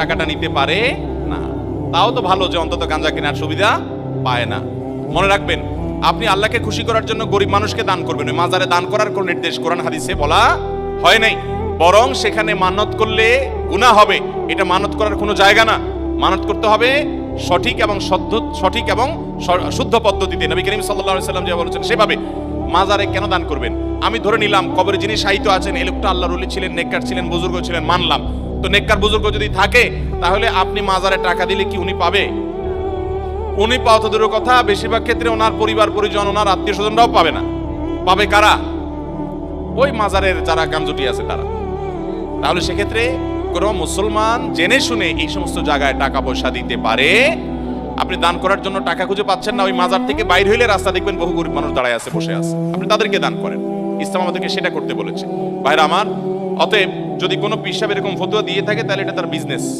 টাকাটা নিতে পারে না। তাও তো ভালো যে অন্তত গাঁজা কেনার সুবিধা পায় না। মনে রাখবেন, আপনি আল্লাহকে খুশি করার জন্য গরিব মানুষকে দান করবেন, ওই মাজারে দান করার কোন নির্দেশ কোরআন হাদিসে বলা হয় নাই। বরং সেখানে মানত করলে গুনাহ হবে, এটা মানত করার কোনো জায়গা না। মানত করতে হবে সঠিক এবং শুদ্ধ পদ্ধতিতে। নবী করিম সাল্লাল্লাহু আলাইহি সাল্লাম যে বলেছেন সেভাবে। মাজারে কেন দান করবেন? আমি ধরে নিলাম কবরে যিনি শায়িত আছেন এই লোকটা আল্লাহর ওলি ছিলেন, নেককার ছিলেন, বুজুর্গ ছিলেন, মানলাম। তো নেককার বুজুর্গ যদি থাকে তাহলে আপনি মাজারে টাকা দিলে কি উনি পাবে? উনি পাওয়া তো দূরের কথা, বেশিরভাগ ক্ষেত্রে ওনার পরিবার পরিজন, ওনার আত্মীয় স্বজনরাও পাবে না। পাবে কারা? ওই মাজারের যারা গামজুটি আছে তারা। তাহলে সেক্ষেত্রে কোন মুসলমান জেনে শুনে এই সমস্ত জায়গায় টাকা পয়সা দিতে পারে। আপনি দান করার জন্য টাকা খুঁজে পাচ্ছেন না, ওই মাজার থেকে বাইরে হইলে রাস্তা দেখবেন বহু গরিব মানুষ দাঁড়ায় আছে, বসে আছে, আপনি তাদেরকে দান করেন। ইসলাম আমাদেরকে সেটা করতে বলেছে। ভাইরা আমার, অতএব যদি কোনো পীর সাহেব এরকম ফতোয়া দিয়ে থাকে তাহলে এটা তার বিজনেস।